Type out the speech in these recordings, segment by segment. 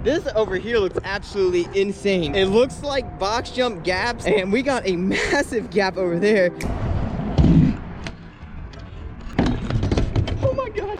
This over here looks absolutely insane. It looks like box jump gaps, and we got a massive gap over there. Oh my God.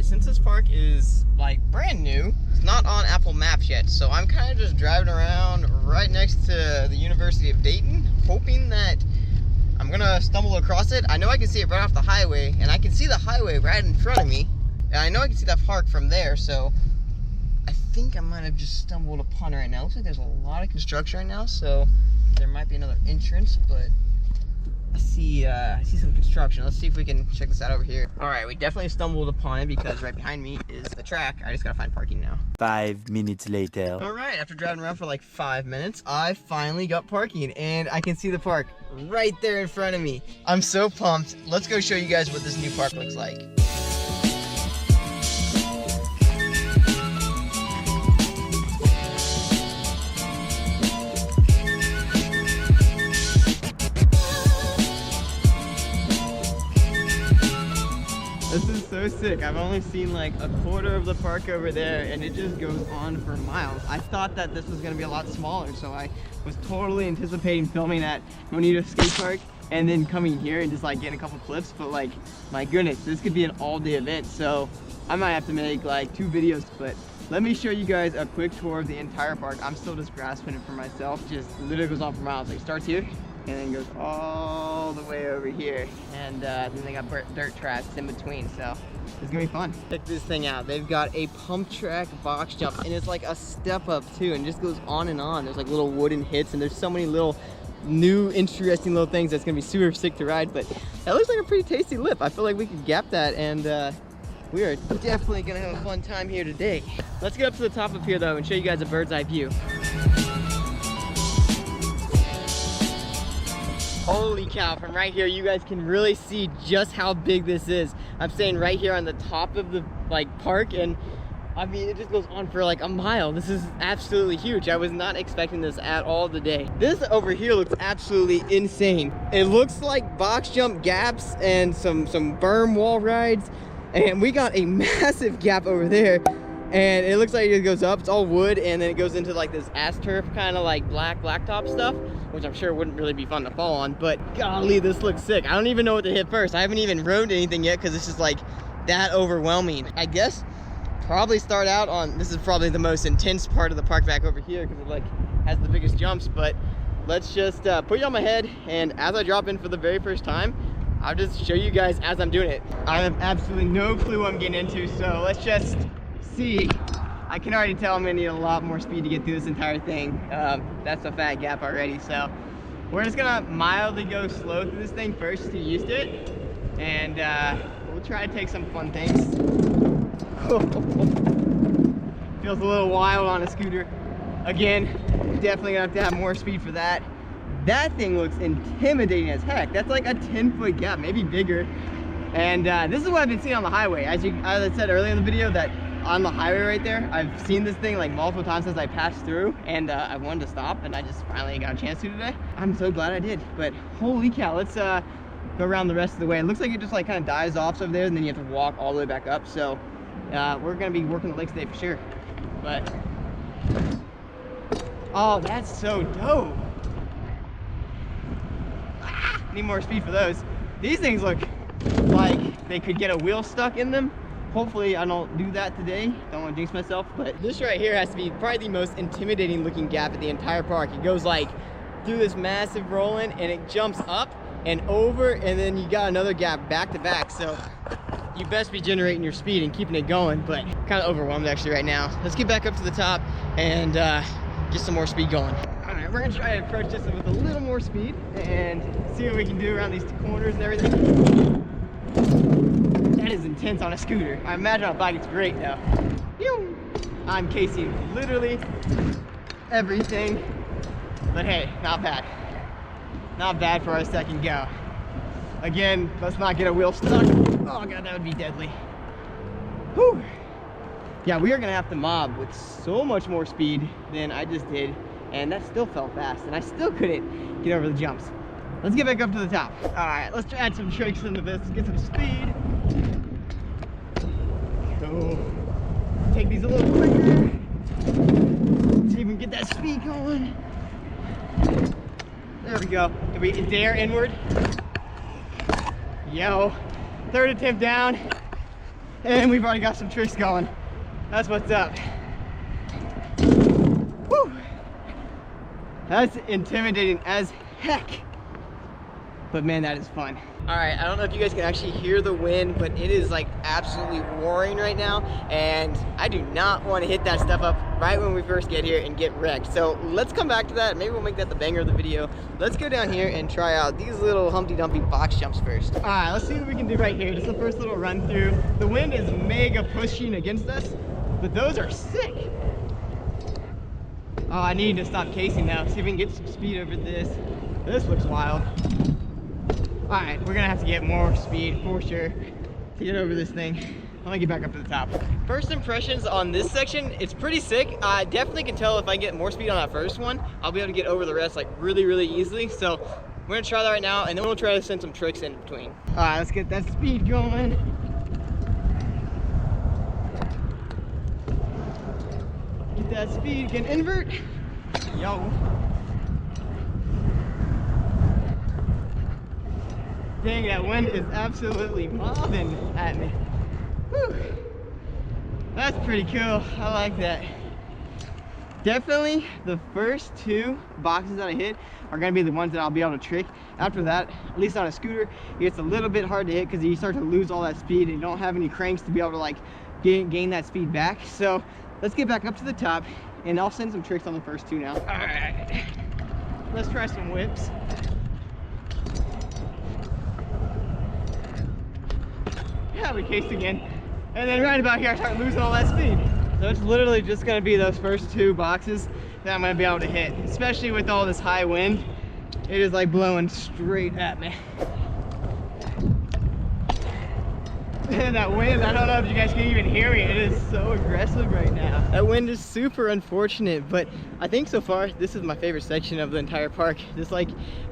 Since this park is like brand new, it's not on Apple Maps yet, so I'm kind of just driving around right next to the University of Dayton, hoping that I'm gonna stumble across it. I know I can see it right off the highway, and I can see the highway right in front of me, and I know I can see that park from there, so I think I might have just stumbled upon it right now. Looks like there's a lot of construction right now, so there might be another entrance, but I see some construction. Let's see if we can check this out over here. All right, we definitely stumbled upon it because right behind me is the track. I just gotta find parking now. 5 minutes later. All right, after driving around for like 5 minutes, I finally got parking, and I can see the park right there in front of me. I'm so pumped. Let's go show you guys what this new park looks like. This is so sick. I've only seen like a quarter of the park over there, and it just goes on for miles. I thought that this was gonna be a lot smaller, so I was totally anticipating filming at Monita skate park and then coming here and just like getting a couple clips, but like, my goodness, this could be an all-day event, so I might have to make like 2 videos, but let me show you guys a quick tour of the entire park. I'm still just grasping it for myself. Just literally goes on for miles. Like, starts here and then goes all the way over here, and then they got dirt tracks in between, so it's gonna be fun. Check this thing out. They've got a pump track box jump, and it's like a step up too, and it just goes on and on. There's like little wooden hits, and there's so many little new interesting little things that's gonna be super sick to ride. But that looks like a pretty tasty lip. I feel like we could gap that, and we are definitely gonna have a fun time here today. Let's get up to the top of here though and show you guys a bird's eye view. Holy cow, from right here you guys can really see just how big this is. I'm staying right here on the top of the like park, and I mean it just goes on for like a mile. This is absolutely huge. I was not expecting this at all today. This over here looks absolutely insane. It looks like box jump gaps and some berm wall rides, and we got a massive gap over there, and it looks like it goes up. It's all wood, and then it goes into like this AstroTurf kind of like blacktop stuff, which I'm sure wouldn't really be fun to fall on, but golly, this looks sick. I don't even know what to hit first. I haven't even rode anything yet because it's just like that overwhelming. I guess probably start out on, this is probably the most intense part of the park back over here because it like has the biggest jumps, but let's just put you on my head, and as I drop in for the very first time, I'll just show you guys as I'm doing it. I have absolutely no clue what I'm getting into, so let's just see. I can already tell I'm gonna need a lot more speed to get through this entire thing. That's a fat gap already, so we're just gonna mildly go slow through this thing first to get used to it, and we'll try to take some fun things. Feels a little wild on a scooter. Again, definitely gonna have to have more speed for that. That thing looks intimidating as heck. That's like a 10-foot gap, maybe bigger. And this is what I've been seeing on the highway. As I said earlier in the video, that on the highway right there, I've seen this thing like multiple times as I passed through, and I wanted to stop, and I just finally got a chance to today. I'm so glad I did. But holy cow, let's go around the rest of the way. It looks like it just like kind of dies off over there, and then you have to walk all the way back up. So we're gonna be working the lakes today for sure. But oh, that's so dope. Need more speed for those. These things look like they could get a wheel stuck in them. Hopefully I don't do that today. Don't want to jinx myself, but this right here has to be probably the most intimidating looking gap at the entire park. It goes like through this massive roll-in, and it jumps up and over, and then you got another gap back to back. So you best be generating your speed and keeping it going, but kind of overwhelmed actually right now. Let's get back up to the top and get some more speed going. All right, we're gonna try to approach this with a little more speed and see what we can do around these corners and everything. That is intense on a scooter. I imagine on a bike it's great though. Pew! I'm casing literally everything. But hey, not bad. Not bad for our second go. Again, let's not get a wheel stuck. Oh god, that would be deadly. Whew. Yeah, we are gonna have to mob with so much more speed than I just did, and that still felt fast, and I still couldn't get over the jumps. Let's get back up to the top. All right, let's add some tricks into this, get some speed. So, take these a little quicker. See if we can get that speed going. There we go. Can we dare inward? Yo, third attempt down, and we've already got some tricks going. That's what's up. Woo. That's intimidating as heck. But man, that is fun. All right, I don't know if you guys can actually hear the wind, but it is like absolutely roaring right now. And I do not want to hit that stuff up right when we first get here and get wrecked. So let's come back to that. Maybe we'll make that the banger of the video. Let's go down here and try out these little Humpty Dumpty box jumps first. All right, let's see what we can do right here. Just the first little run through. The wind is mega pushing against us, but those are sick. Oh, I need to stop casing now. See if we can get some speed over this. This looks wild. All right, we're gonna have to get more speed for sure to get over this thing. Let me get back up to the top. First impressions on this section, it's pretty sick. I definitely can tell if I get more speed on that first one, I'll be able to get over the rest like really, really easily. So we're gonna try that right now, and then we'll try to send some tricks in between. All right, let's get that speed going. Get that speed, get an invert. Yo. Dang, that wind is absolutely mobbing at me. Whew. That's pretty cool. I like that. Definitely the first two boxes that I hit are gonna be the ones that I'll be able to trick. After that, at least on a scooter, it gets a little bit hard to hit because you start to lose all that speed and you don't have any cranks to be able to like gain that speed back. So let's get back up to the top and I'll send some tricks on the first two now. All right, let's try some whips. Yeah, we cased again. And then right about here, I start losing all that speed. So it's literally just gonna be those first two boxes that I'm gonna be able to hit, especially with all this high wind. It is like blowing straight at me. And that wind, I don't know if you guys can even hear me. It is so aggressive right now. That wind is super unfortunate, but I think so far, this is my favorite section of the entire park. This like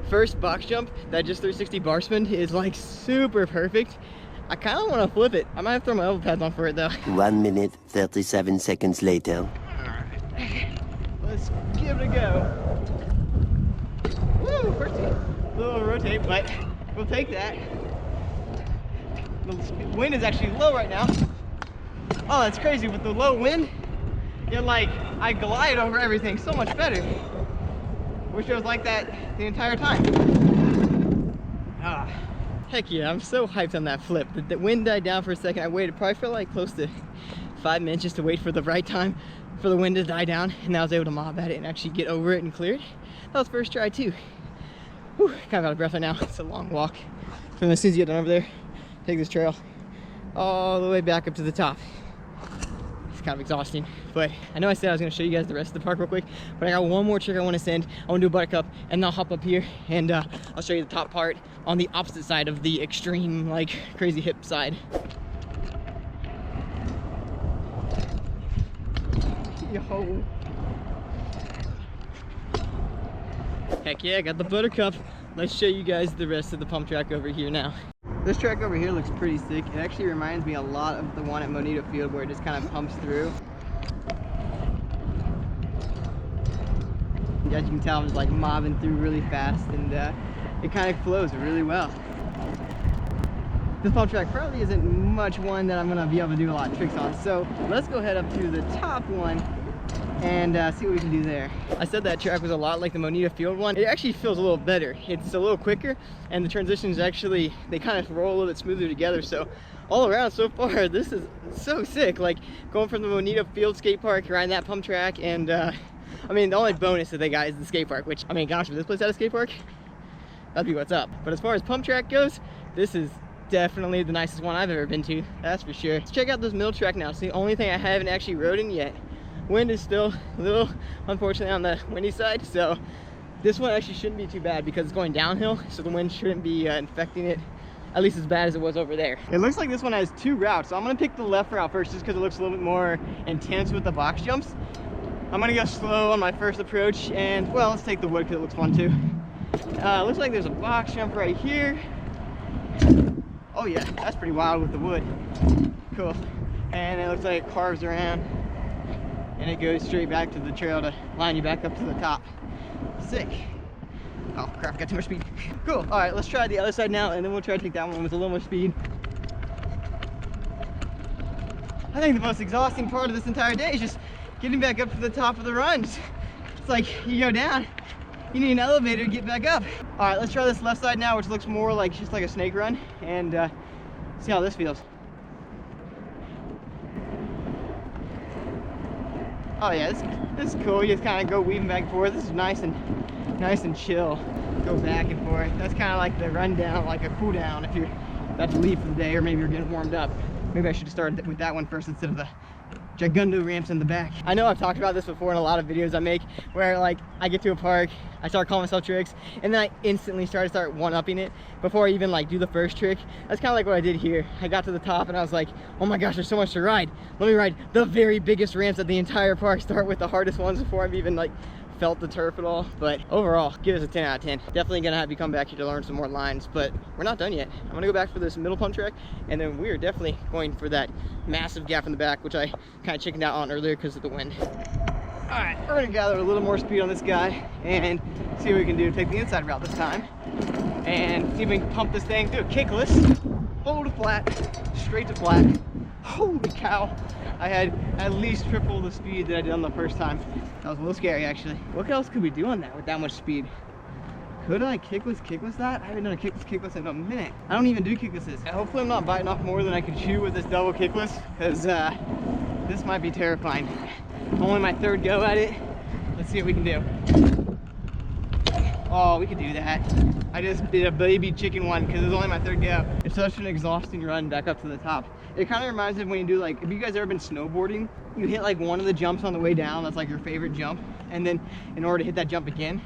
first box jump, that just 360 bar spin is like super perfect. I kind of want to flip it. I might have to throw my elbow pads on for it though. 1 minute, 37 seconds later. Alright, let's give it a go. Woo, first little rotate, but we'll take that. The wind is actually low right now. Oh, that's crazy. With the low wind, I glide over everything so much better. Wish it was like that the entire time. Ah. Heck yeah, I'm so hyped on that flip. The wind died down for a second. I waited probably for like close to 5 minutes just to wait for the right time for the wind to die down, and I was able to mob at it and actually get over it and clear it. That was first try too. Whew, kind of out of breath right now. It's a long walk. So as soon as you get done over there, take this trail all the way back up to the top. It's kind of exhausting, but I know I said I was going to show you guys the rest of the park real quick, but I got one more trick I want to send. I want to do a buttercup, and then I'll hop up here and I'll show you the top part on the opposite side of the extreme, like crazy hip side. Yo. Heck yeah, I got the buttercup. Let's show you guys the rest of the pump track over here now. This track over here looks pretty sick. It actually reminds me a lot of the one at Monita Field where it just kind of pumps through. As you can tell, I'm just like mobbing through really fast, and it kind of flows really well. This pump track probably isn't much one that I'm gonna be able to do a lot of tricks on. So let's go head up to the top one and see what we can do there. I said that track was a lot like the Monita Field one. It actually feels a little better. It's a little quicker, and the transitions actually, they kind of roll a little bit smoother together. So all around so far, this is so sick. Like going from the Monita Field skate park, riding that pump track, and I mean, the only bonus that they got is the skate park, which, I mean, gosh, if this place had a skate park, that'd be what's up. But as far as pump track goes, this is definitely the nicest one I've ever been to, that's for sure. Let's check out this middle track now. It's the only thing I haven't actually rode in yet. Wind is still a little, unfortunately, on the windy side, so this one actually shouldn't be too bad because it's going downhill, so the wind shouldn't be infecting it at least as bad as it was over there. It looks like this one has 2 routes, so I'm gonna pick the left route first just because it looks a little bit more intense with the box jumps. I'm gonna go slow on my first approach, and well, let's take the wood because it looks fun too. Looks like there's a box jump right here. Oh yeah, that's pretty wild with the wood. Cool. And it looks like it carves around and it goes straight back to the trail to line you back up to the top. Sick. Oh crap, got too much speed. Cool. All right, let's try the other side now, and then we'll try to take that one with a little more speed. I think the most exhausting part of this entire day is just getting back up to the top of the runs. It's like you go down, you need an elevator to get back up. All right, let's try this left side now, which looks more like just like a snake run, and see how this feels. Oh yeah, this is cool. You just kind of go weaving back and forth. This is nice and chill. Go back and forth. That's kind of like the rundown, like a cool down if you're about to leave for the day, or maybe you're getting warmed up. Maybe I should have started with that one first instead of the Gigundo ramps in the back. I know I've talked about this before in a lot of videos I make, where like I get to a park, I start calling myself tricks, and then I instantly start one-upping it before I even like do the first trick. That's kind of like what I did here. I got to the top and I was like, oh my gosh, there's so much to ride. Let me ride the very biggest ramps at the entire park, start with the hardest ones before I've even like felt the turf at all. But overall, give us a 10 out of 10. Definitely gonna have you come back here to learn some more lines, but we're not done yet. I'm gonna go back for this middle pump track, and then we're definitely going for that massive gap in the back, which I kind of chickened out on earlier because of the wind. All right, we're gonna gather a little more speed on this guy and see what we can do. Take the inside route this time and see if we can pump this thing, do a kickless, hold it flat, straight to flat. Holy cow, I had at least triple the speed that I did on the first time. That was a little scary actually. What else could we do on that with that much speed? Could I kickless that? I haven't done a kickless in a minute. I don't even do kicklesses. Hopefully I'm not biting off more than I can chew with this double kickless, because this might be terrifying. Only my 3rd go at it. Let's see what we can do. Oh, we could do that. I just did a baby chicken one because it was only my 3rd go. It's such an exhausting run back up to the top. It kind of reminds me of when you do like, have you guys ever been snowboarding? You hit like one of the jumps on the way down, that's like your favorite jump. And then in order to hit that jump again,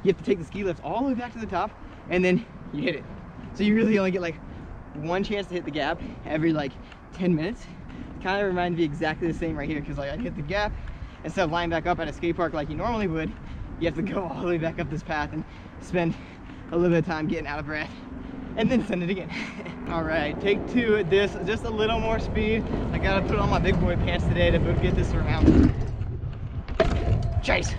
you have to take the ski lift all the way back to the top and then you hit it. So you really only get like one chance to hit the gap every like 10 minutes. It kind of reminds me exactly the same right here, because like I hit the gap, instead of lying back up at a skate park like you normally would, you have to go all the way back up this path and spend a little bit of time getting out of breath and then send it again. All right, take 2 at this, just a little more speed. I gotta put on my big boy pants today to get this around. Chase,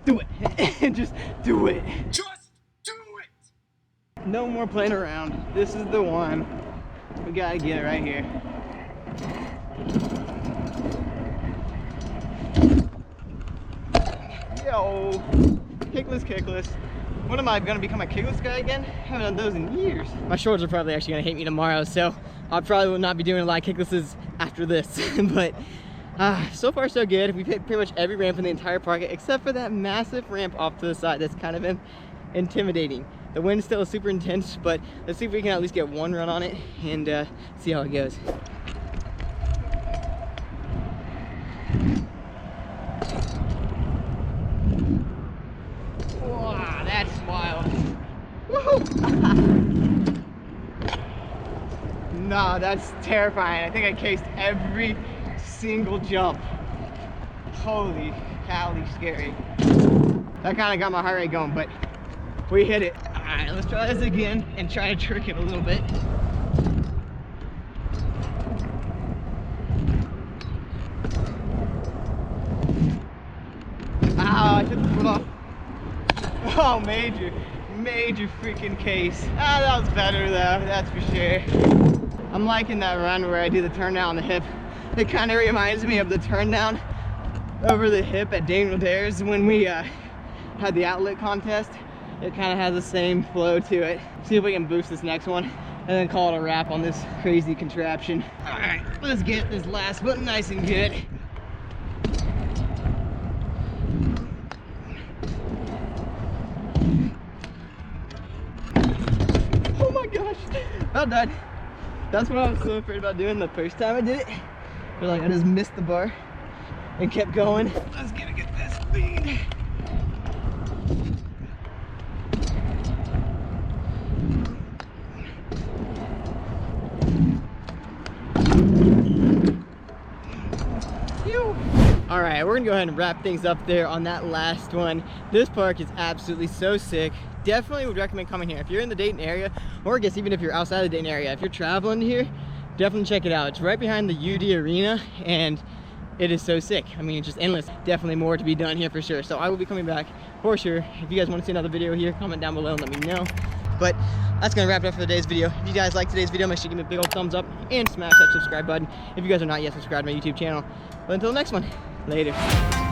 do it. Just do it. Just do it. No more playing around. This is the one. We gotta get it right here. Yo, kickless. What am I gonna become, a kickless guy again? I haven't done those in years. My shoulders are probably actually gonna hate me tomorrow, so I probably will not be doing a lot of kicklesses after this. But so far so good. We've hit pretty much every ramp in the entire park except for that massive ramp off to the side that's kind of intimidating. The wind still is super intense, but let's see if we can at least get one run on it and see how it goes. Wow, that's wild. Woohoo! Nah, that's terrifying. I think I cased every single jump. Holy cow, scary. That kind of got my heart rate going, but we hit it. All right, let's try this again and try to trick it a little bit. Ow, I took the foot off. Oh, major freaking case. That was better though, that's for sure. I'm liking that run where I do the turn down on the hip. It kind of reminds me of the turn down over the hip at Dayton Ohio when we had the outlet contest. It kind of has the same flow to it. See if we can boost this next one and then call it a wrap on this crazy contraption. All right, let's get this last one nice and good. Oh my gosh, well done. That's what I was so afraid about doing the first time I did it. But like I just missed the bar and kept going. Let's get this speed. All right, we're gonna go ahead and wrap things up there on that last one. This park is absolutely so sick. Definitely would recommend coming here. If you're in the Dayton area, or I guess even if you're outside the Dayton area, if you're traveling here, definitely check it out. It's right behind the UD Arena, and it is so sick. I mean, it's just endless. Definitely more to be done here for sure. So I will be coming back for sure. If you guys want to see another video here, comment down below and let me know. But that's gonna wrap it up for today's video. If you guys like today's video, make sure you give me a big old thumbs up and smash that subscribe button if you guys are not yet subscribed to my YouTube channel. But until the next one, later.